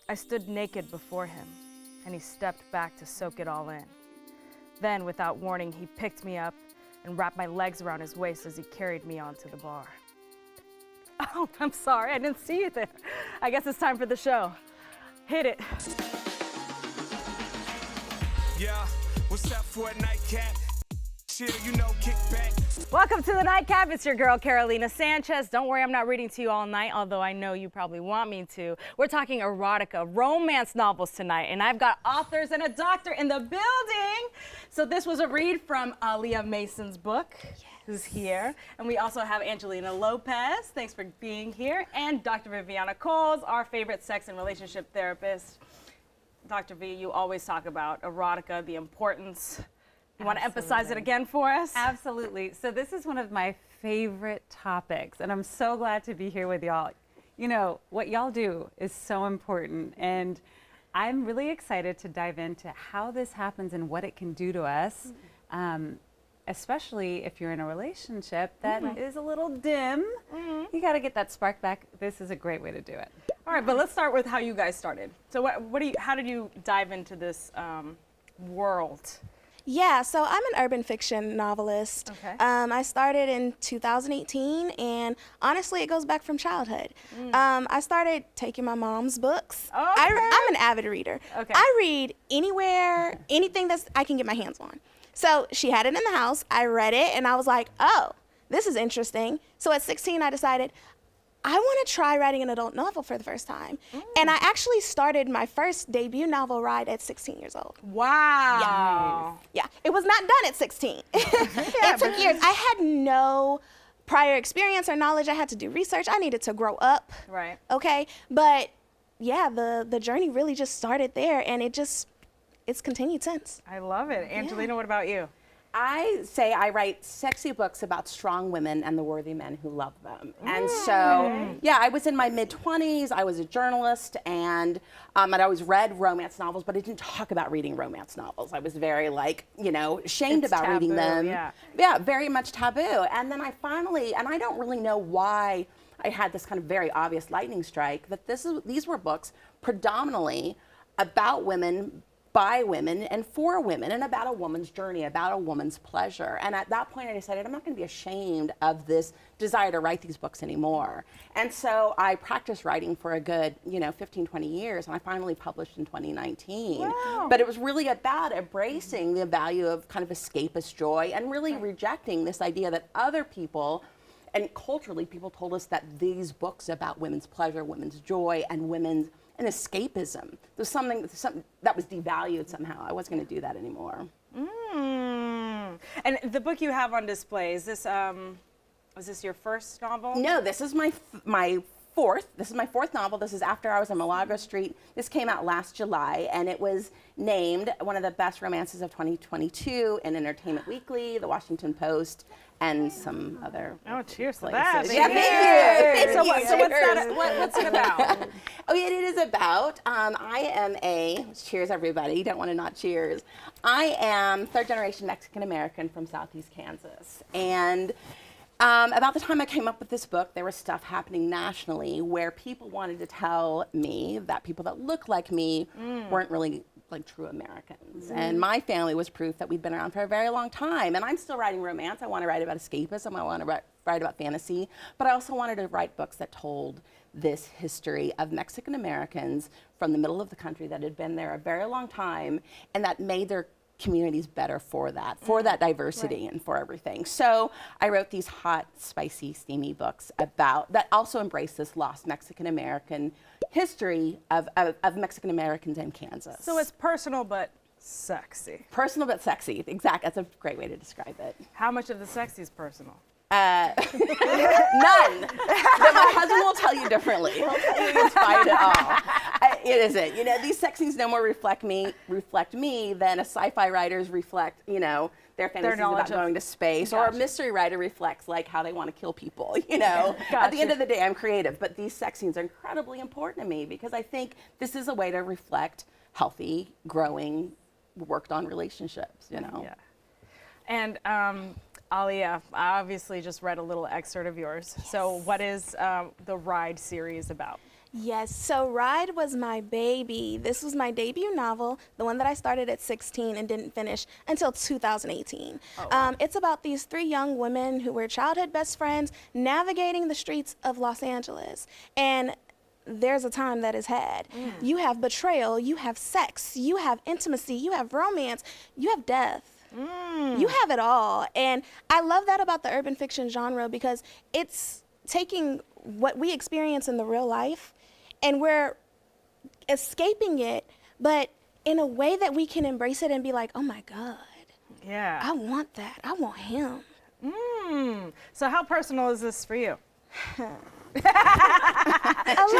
I stood naked before him, and he stepped back to soak it all in. Then, without warning, he picked me up and wrapped my legs around his waist as he carried me onto the bar. Oh, I'm sorry, I didn't see you there. I guess it's time for the show. Hit it. Yeah, what's up for a nightcap? Chill, you know, kick back. Welcome to the Nightcap. It's your girl, Carolina Sanchez. Don't worry, I'm not reading to you all night, although I know you probably want me to. We're talking erotica, romance novels tonight, and I've got authors and a doctor in the building. So this was a read from Aaliyah Mason's book, who's here. And we also have Angelina Lopez, thanks for being here, and Dr. Viviana Coles, our favorite sex and relationship therapist. Dr. V, you always talk about erotica, the importance. You want to emphasize it again for us? Absolutely. So this is one of my favorite topics, and I'm so glad to be here with y'all. You know, what y'all do is so important, and I'm really excited to dive into how this happens and what it can do to us, especially if you're in a relationship that is a little dim. You got to get that spark back. This is a great way to do it. All right, but let's start with how you guys started. So how did you dive into this world? Yeah, so I'm an urban fiction novelist. Okay. I started in 2018, and honestly, it goes back from childhood. I started taking my mom's books. Okay. I'm an avid reader. Okay. I read anywhere, anything that I can get my hands on. So she had it in the house, I read it, and I was like, oh, this is interesting. So at 16, I decided, I want to try writing an adult novel for the first time. And I actually started my first debut novel right at 16 years old. Wow. Yeah, it was not done at 16. It took years. I had no prior experience or knowledge. I had to do research. I needed to grow up. Right. Okay, but yeah, the journey really just started there, and it's continued since. I love it. Angelina, what about you? I say I write sexy books about strong women and the worthy men who love them. And so, yeah, I was in my mid-20s. I was a journalist, and I'd always read romance novels, but I didn't talk about reading romance novels. I was very, ashamed It's about taboo, reading them. yeah. Very much taboo. And then I finally, and I don't really know why I had this kind of very obvious lightning strike, that these were books predominantly about women, by women, and for women, and about a woman's journey, about a woman's pleasure. And at that point I decided I'm not going to be ashamed of this desire to write these books anymore. And so I practiced writing for a good 15, 20 years, and I finally published in 2019. Wow. But it was really about embracing the value of kind of escapist joy and really rejecting this idea that other people, and culturally people told us that these books about women's pleasure, women's joy, and women's and escapism. There's something that was devalued somehow. I wasn't going to do that anymore. And the book you have on display, is this your first novel? No, this is my fourth. This is my fourth novel. This is After Hours on Milagro Street. This came out last July, and it was named one of the best romances of 2022 in Entertainment Weekly, The Washington Post, and some other cheers places. to that. Yeah, thank you. So what's it about? It is about, I am cheers everybody, don't want to not cheers. I am third generation Mexican American from Southeast Kansas. And about the time I came up with this book, there was stuff happening nationally where people wanted to tell me that people that looked like me weren't really like true Americans. And my family was proof that we'd been around for a very long time. And I'm still writing romance. I want to write about escapism. I want to write about fantasy. But I also wanted to write books that told this history of Mexican Americans from the middle of the country that had been there a very long time and that made their communities better for that diversity and for everything. So I wrote these hot, spicy, steamy books about that also embrace this lost Mexican American history of Mexican Americans in Kansas. So it's personal but sexy. Personal but sexy, exactly. That's a great way to describe it. How much of the sexy is personal? None. But my husband will tell you differently. He'll tell you it's fine at all. It isn't. These sex scenes no more reflect me than a sci-fi writers reflect, their fantasies about going to space, or a mystery writer reflects how they want to kill people. At the end of the day, I'm creative, but these sex scenes are incredibly important to me because I think this is a way to reflect healthy, growing, worked on relationships. Yeah. And Aaliyah, I obviously just read a little excerpt of yours. Yes. So what is the Ride series about? Yes, so Ride was my baby. This was my debut novel, the one that I started at 16 and didn't finish until 2018. Oh, wow. It's about these 3 young women who were childhood best friends navigating the streets of Los Angeles. And there's a time that is had. You have betrayal, you have sex, you have intimacy, you have romance, you have death. You have it all. And I love that about the urban fiction genre because it's taking what we experience in the real life and we're escaping it, but in a way that we can embrace it and be like, oh my God, Yeah. I want that. I want him. So how personal is this for you? She's lady-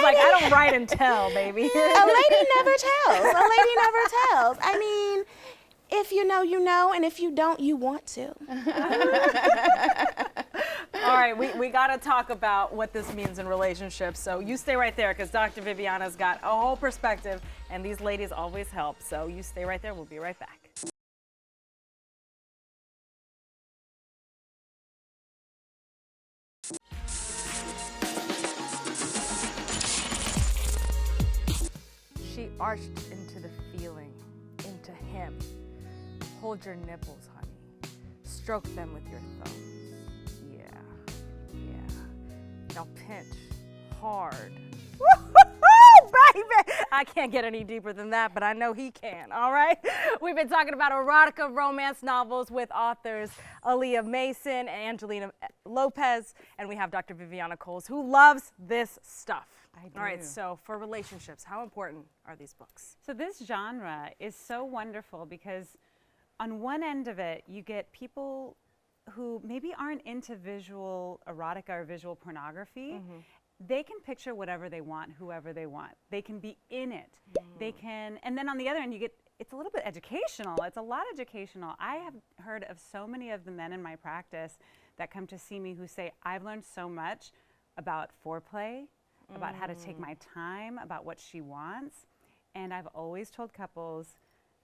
like, I don't write and tell, baby. A lady never tells. A lady never tells. I mean, if you know, you know, and if you don't, you want to. All right, we got to talk about what this means in relationships. So you stay right there because Dr. Viviana's got a whole perspective, and these ladies always help. So you stay right there. We'll be right back. She arched into the feeling, into him. Hold your nipples, honey. Stroke them with your thumbs. Yeah. Now pinch hard. Woo-hoo-hoo, baby! I can't get any deeper than that, but I know he can, all right? We've been talking about erotica romance novels with authors Aaliyah Mason and Angelina Lopez, and we have Dr. Viviana Coles, who loves this stuff. I All right, do. so for relationships, how important are these books? So this genre is so wonderful because on one end of it, you get people who maybe aren't into visual erotica or visual pornography. They can picture whatever they want, whoever they want. They can be in it. They can, and then on the other end, you get, it's a little bit educational. It's a lot educational. I have heard of so many of the men in my practice that come to see me who say, I've learned so much about foreplay, about how to take my time, about what she wants. And I've always told couples,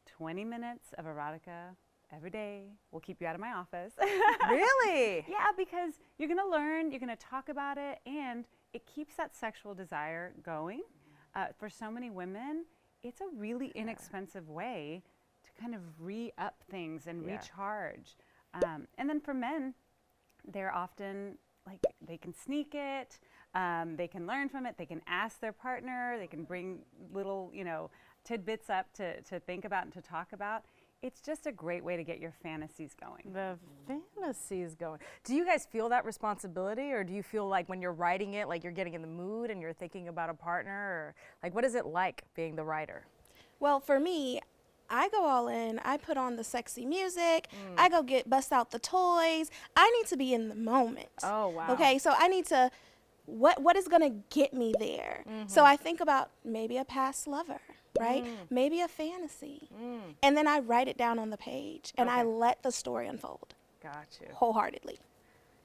20 minutes of erotica every day will keep you out of my office. Really? Yeah, because you're going to learn, you're going to talk about it, and it keeps that sexual desire going. For so many women, it's a really inexpensive way to kind of re-up things and recharge. And then for men, they're often like, they can sneak it, they can learn from it, they can ask their partner, they can bring little, tidbits up to think about and to talk about. It's just a great way to get your fantasies going. The fantasies going. Do you guys feel that responsibility, or do you feel like when you're writing it, like you're getting in the mood and you're thinking about a partner, or like what is it like being the writer? Well, for me, I go all in. I put on the sexy music. I go bust out the toys. I need to be in the moment. Oh, wow. Okay, so I need to, what is gonna get me there? So I think about maybe a past lover, right? Maybe a fantasy. And then I write it down on the page and I let the story unfold Got you. wholeheartedly.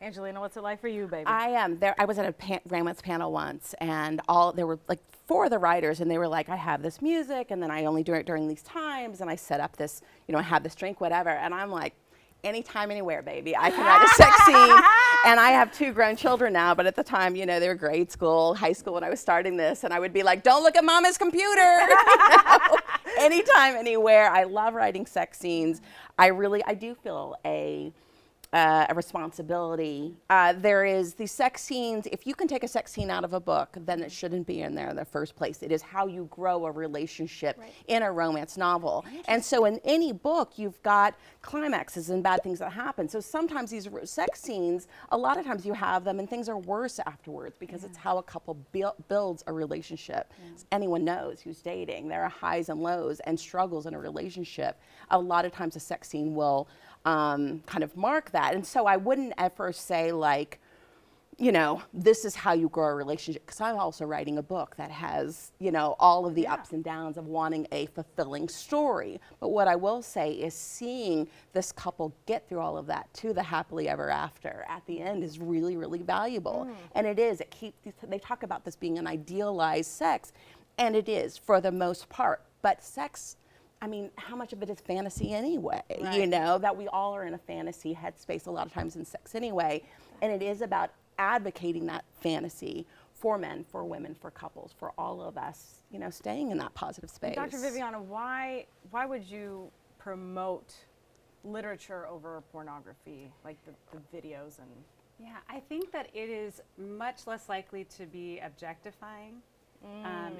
Angelina, what's it like for you, baby? I was at a romance panel once, and there were like 4 of the writers, and they were like, I have this music, and then I only do it during these times, and I set up this, I have this drink, whatever. And I'm like, anytime, anywhere, baby. I can write a sex scene. And I have 2 grown children now, but at the time, they were grade school, high school when I was starting this, and I would be like, don't look at mama's computer. Anytime, anywhere. I love writing sex scenes. I do feel a responsibility. There is these sex scenes. If you can take a sex scene out of a book, then it shouldn't be in there in the first place. It is how you grow a relationship in a romance novel. And so in any book, you've got climaxes and bad things that happen. So sometimes these sex scenes, a lot of times you have them and things are worse afterwards because it's how a couple builds a relationship. Anyone knows who's dating. There are highs and lows and struggles in a relationship. A lot of times a sex scene will kind of mark that. And so I wouldn't ever say like, this is how you grow a relationship, because I'm also writing a book that has, all of the ups and downs of wanting a fulfilling story. But what I will say is seeing this couple get through all of that to the happily ever after at the end is really, really valuable. And it is, they talk about this being an idealized sex, and it is for the most part, but sex, how much of it is fantasy anyway? That we all are in a fantasy headspace a lot of times in sex anyway. And it is about advocating that fantasy for men, for women, for couples, for all of us, you know, staying in that positive space. Dr. Viviana, why would you promote literature over pornography, like the videos and? Yeah, I think that it is much less likely to be objectifying.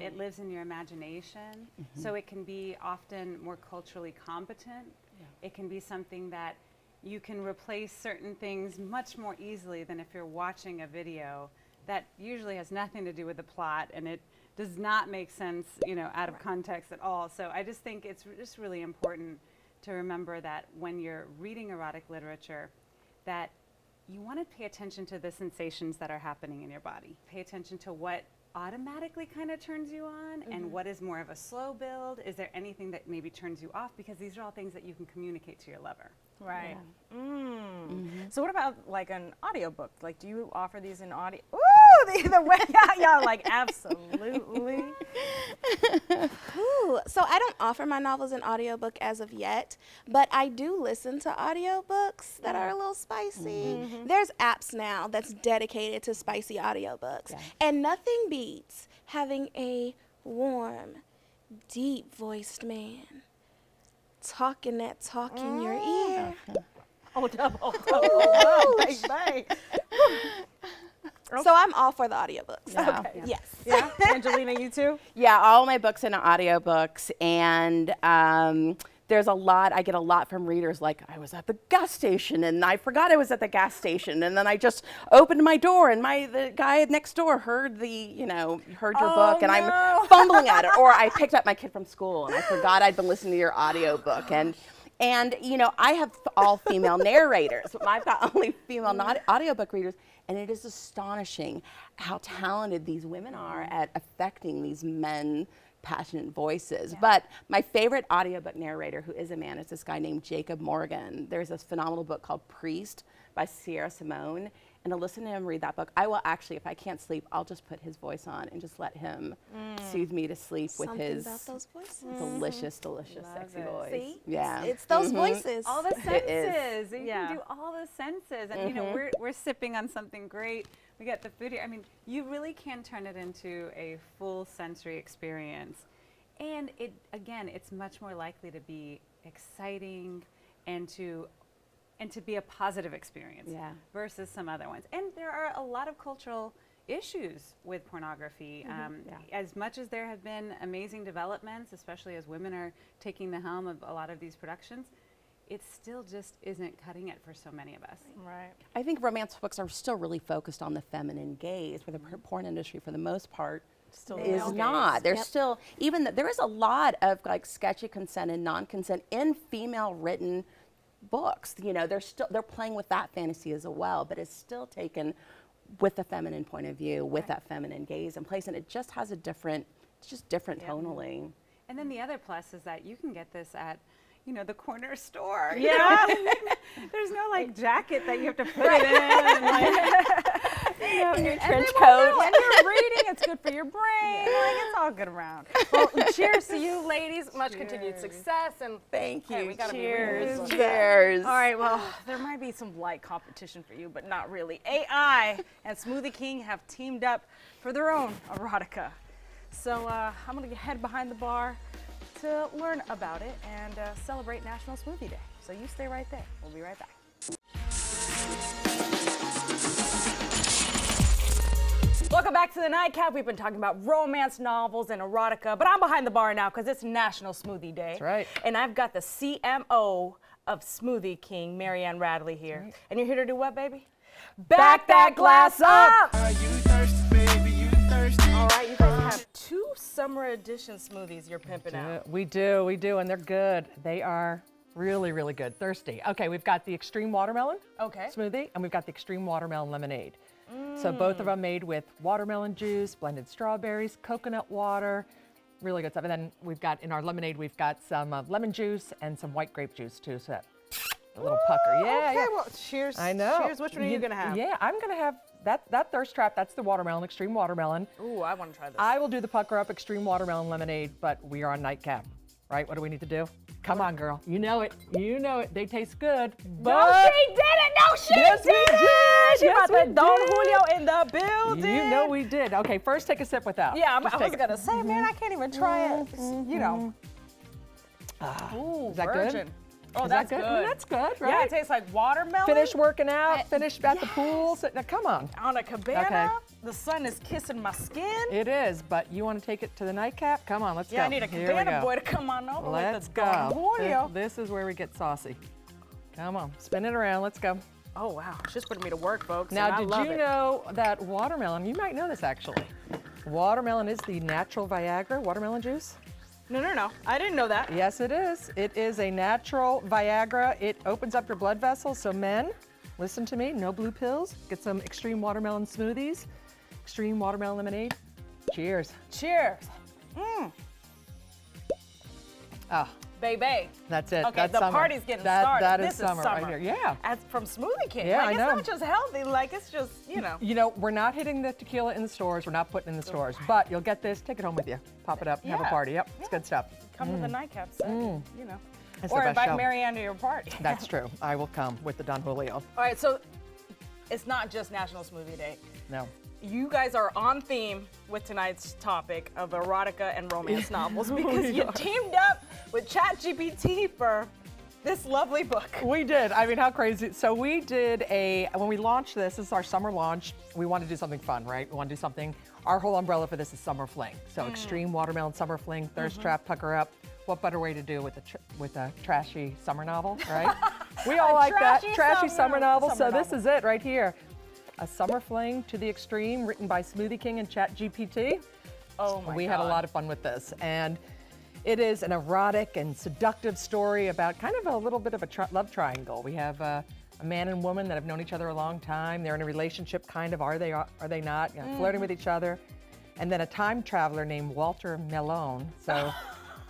It lives in your imagination, so it can be often more culturally competent. It can be something that you can replace certain things much more easily than if you're watching a video that usually has nothing to do with the plot, and it does not make sense, you know, out of context at all. So I just think it's just really important to remember that when you're reading erotic literature, that you want to pay attention to the sensations that are happening in your body. Pay attention to what automatically kind of turns you on and what is more of a slow build. Is there anything that maybe turns you off? Because these are all things that you can communicate to your lover. Right. So what about like an audiobook? Like, do you offer these in audio? Ooh, the way, yeah, like absolutely. Ooh, so I don't offer my novels in audiobook as of yet, but I do listen to audiobooks that are a little spicy. There's apps now that's dedicated to spicy audiobooks, and nothing beats having a warm, deep-voiced man talking that talk in your ear. Hold up. Bang. So I'm all for the audiobooks. Yeah. Okay. Yes. Yeah, Angelina, you too? Yeah, all my books in audiobooks, and there's a lot, I get a lot from readers like, I was at the gas station and I forgot I was at the gas station, and then I just opened my door and the guy next door heard your book and I'm fumbling at it, or I picked up my kid from school and I forgot I'd been listening to your audiobook, and you know, I have all female narrators. I've got only female audiobook readers, and it is astonishing how talented these women are at affecting these men passionate voices. But my favorite audiobook narrator, who is a man, is this guy named Jacob Morgan. There's this phenomenal book called Priest by Sierra Simone. And to listen to him read that book, I will actually, if I can't sleep, I'll just put his voice on and just let him soothe me to sleep with Something his about those voices. delicious, sexy voice. See? Yeah. It's those voices. All the senses. You Yeah. can do all the senses. And you know, we're sipping on something great. We got the food here. I mean, you really can turn it into a full sensory experience. And it's much more likely to be exciting and to be a positive experience versus some other ones. And there are a lot of cultural issues with pornography. As much as there have been amazing developments, especially as women are taking the helm of a lot of these productions, it still just isn't cutting it for so many of us. Right. I think romance books are still really focused on the feminine gaze, where the porn industry, for the most part, Still is male not. gaze. There's still, there is a lot of like sketchy consent and non-consent in female written books. You know, they're playing with that fantasy as well, but it's still taken with the feminine point of view, with that feminine gaze in place, and it just has it's just different tonally. And then the other plus is that you can get this at, you know, the corner store. Yeah. There's no like jacket that you have to put it in. And, like, you know, Your and trench they won't coat. know. When you're reading, it's good for your brain. Like, it's all good around. Well, cheers to you, ladies. Much continued success. And Thank you. Hey, we gotta be Cheers. real. Cheers. all right, well, there might be some light competition for you, but not really. AI and Smoothie King have teamed up for their own erotica. So I'm going to head behind the bar to learn about it and celebrate National Smoothie Day. So you stay right there. We'll be right back. Welcome back to the Nightcap. We've been talking about romance novels and erotica, but I'm behind the bar now because it's National Smoothie Day. That's right. And I've got the CMO of Smoothie King, Marianne Radley, here. Right. And you're here to do what, baby? Back that glass up! Are you thirsty, baby? You thirsty? All right, you guys have two summer edition smoothies you're pimping out. We do, and they're good. They are really, really good. Thirsty. Okay, we've got the extreme watermelon smoothie, and we've got the extreme watermelon lemonade. So both of them made with watermelon juice, blended strawberries, coconut water, really good stuff. And then we've got, in our lemonade, we've got some lemon juice and some white grape juice too, so that a little pucker. Yeah, Okay, well, cheers. I know. Cheers. Which one are you going to have? Yeah, I'm going to have that thirst trap. That's the watermelon, extreme watermelon. Ooh, I want to try this. I will do the pucker up extreme watermelon lemonade, but we are on Nightcap, right? What do we need to do? Come on, girl. You know it. You know it. They taste good. But No, she didn't. No, she Yes, we didn't. did. She Yes, brought we the Don did. Julio in the building. you know we did. Okay, first take a sip without. Yeah, Just I was take it. gonna say, man, I can't even try it. You know. Ooh, Is that virgin. good? Oh, Is that's that good? good. That's good, right? Yeah, it tastes like watermelon. Finish working out, finish at the pool. So, now, come on. On a cabana. Okay. The sun is kissing my skin. It is, but you want to take it to the nightcap? Come on, let's go. Yeah, I need a Here we cabana go. boy to come on over Let's with the Don go. Julio. This is where we get saucy. Come on, spin it around. Let's go. Oh, wow. She's putting me to work, folks. Now, and I did love you it. know that watermelon, you might know this actually, watermelon is the natural Viagra, watermelon juice? No. I didn't know that. Yes, it is. It is a natural Viagra. It opens up your blood vessels. So men, listen to me, no blue pills. Get some extreme watermelon smoothies, extreme watermelon lemonade. Cheers. Cheers. Oh, Baby. that's it. Okay, That's the summer. party's getting started. That is This summer right here. Yeah. From Smoothie King. Yeah, like, I it's know. not just healthy, like it's just, you know. You know, we're not hitting the tequila in the stores. We're not putting it in the stores, but you'll get this. Take it home with you. Pop it up. Have a Yeah. party. Yep, it's good stuff. Come to the nightcap set, you know. That's Or the best invite show. Marianne to your party. That's true. I will come with the Don Julio. All right, so it's not just National Smoothie Day. No. You guys are on theme with tonight's topic of erotica and romance novels because you teamed up with ChatGPT for this lovely book. We did. I mean, how crazy. So we did when we launched this is our summer launch, we wanted to do something fun, right? We want to do something, our whole umbrella for this is summer fling. So extreme watermelon summer fling, thirst trap, pucker up. What better way to do with a trashy summer novel, right? We all like that. Trashy summer novel. So this is it right here. A summer fling to the extreme, written by Smoothie King and ChatGPT. Oh my God. We had a lot of fun with this. And it is an erotic and seductive story about kind of a little bit of a love triangle. We have a man and woman that have known each other a long time. They're in a relationship, kind of, are they not? You know, flirting with each other. And then a time traveler named Walter Melon, so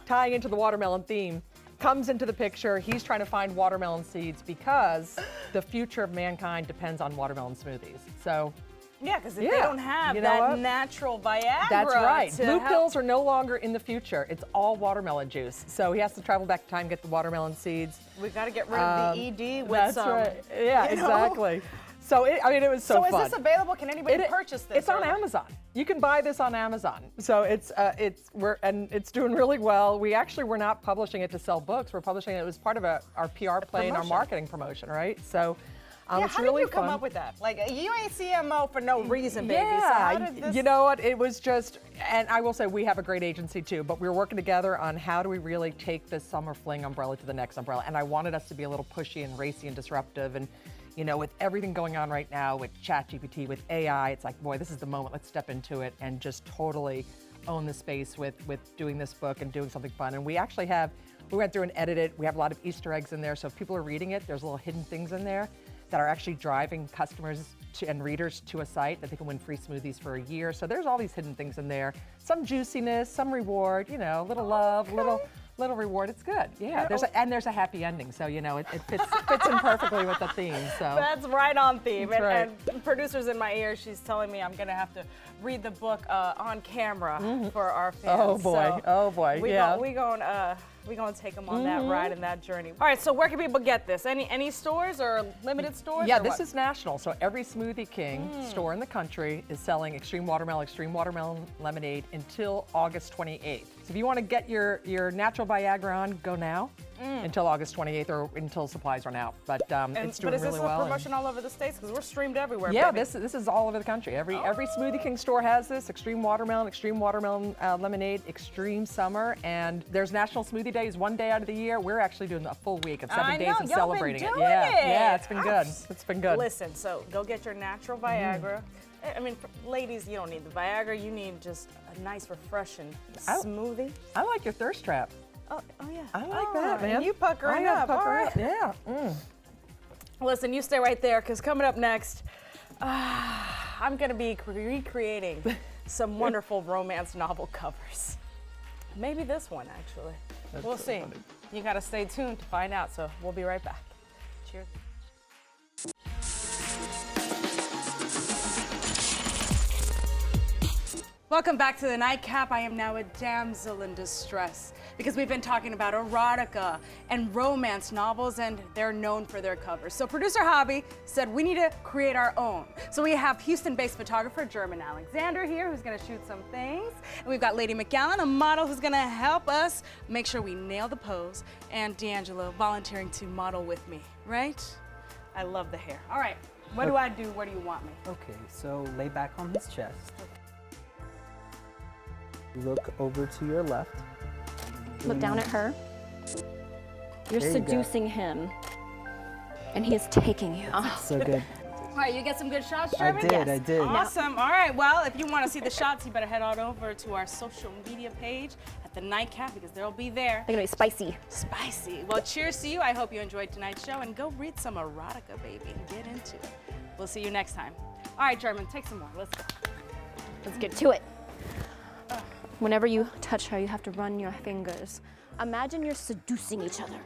tying into the watermelon theme, comes into the picture. He's trying to find watermelon seeds because the future of mankind depends on watermelon smoothies. So Yeah, because if Yeah. they don't have You know that what? natural Viagra. that's right. to Blue help- pills are no longer in the future. It's all watermelon juice. So he has to travel back in time, get the watermelon seeds. We got to get rid of the ED with That's some. right. Yeah, you know? exactly. So it was so So fun. is this available? Can anybody purchase this? It's on or- Amazon. You can buy this on Amazon. So it's doing really well. We actually were not publishing it to sell books. We're publishing it as part of our PR play and our promotion. marketing promotion, right? So Yeah, it's how really did you come fun. up with that? Like, you ain't CMO for no reason, baby. So Yeah, how did this... you know what? It was just, and I will say we have a great agency too, but we were working together on how do we really take this summer fling umbrella to the next umbrella. And I wanted us to be a little pushy and racy and disruptive. And, you know, with everything going on right now with ChatGPT, with AI, it's like, boy, this is the moment. Let's step into it and just totally own the space with doing this book and doing something fun. And we actually we went through and edited. We have a lot of Easter eggs in there. So if people are reading it, there's little hidden things in there that are actually driving customers and readers to a site that they can win free smoothies for a year. So there's all these hidden things in there. Some juiciness, some reward, you know, little love, little reward. It's good. Yeah. There's a happy ending. So, you know, it fits in perfectly with the theme. So That's right on theme. That's right. And producers in my ear, she's telling me I'm going to have to read the book on camera for our fans. Oh, boy. Oh, boy. Yeah. We're going to take them on that ride and that journey. All right, so where can people get this? Any stores or limited stores? Yeah, or this what? is national. So every Smoothie King store in the country is selling extreme watermelon lemonade until August 28th. So if you want to get your natural Viagra on, go now until August 28th or until supplies run out. But it's doing But is really this well. a promotion all over the States? Because we're streamed everywhere, Yeah, baby. this is all over the country. Every Smoothie King store has this. Extreme watermelon lemonade, extreme summer. And there's National Smoothie Days one day out of the year. We're actually doing a full week of 7 I days know, of y'all celebrating been it. doing Yeah, it. it's been good. It's been good. Listen, so go get your natural Viagra. I mean, for ladies, you don't need the Viagra. You need just a nice, refreshing smoothie. I like your thirst trap. Oh yeah. I like that, man. And you puckering up. Pucker all right. up. Yeah. Listen, you stay right there, because coming up next, I'm going to be recreating some wonderful romance novel covers. Maybe this one, actually. We'll see. funny. You got to stay tuned to find out, so we'll be right back. Cheers. Welcome back to the Nightcap. I am now a damsel in distress because we've been talking about erotica and romance novels, and they're known for their covers. So producer Hobby said we need to create our own. So we have Houston-based photographer German Alexander here, who's gonna shoot some things. And we've got Lady McAllen, a model who's gonna help us make sure we nail the pose, and D'Angelo volunteering to model with me, right? I love the hair. All right, what do I do? Where do you want me? Okay, so lay back on his chest. Look over to your left. Look down at her. You're There you go. seducing him, and he is taking you. So good. All right, you get some good shots, I German? did, I did. Awesome. All right, well, if you want to see the shots, you better head on over to our social media page at the Nightcap because they'll be there. They're gonna be spicy. Spicy. Well, cheers to you. I hope you enjoyed tonight's show, and go read some erotica, baby, and get into it. We'll see you next time. All right, German, take some more. Let's go. Let's get to it. Whenever you touch her, you have to run your fingers. Imagine you're seducing each other.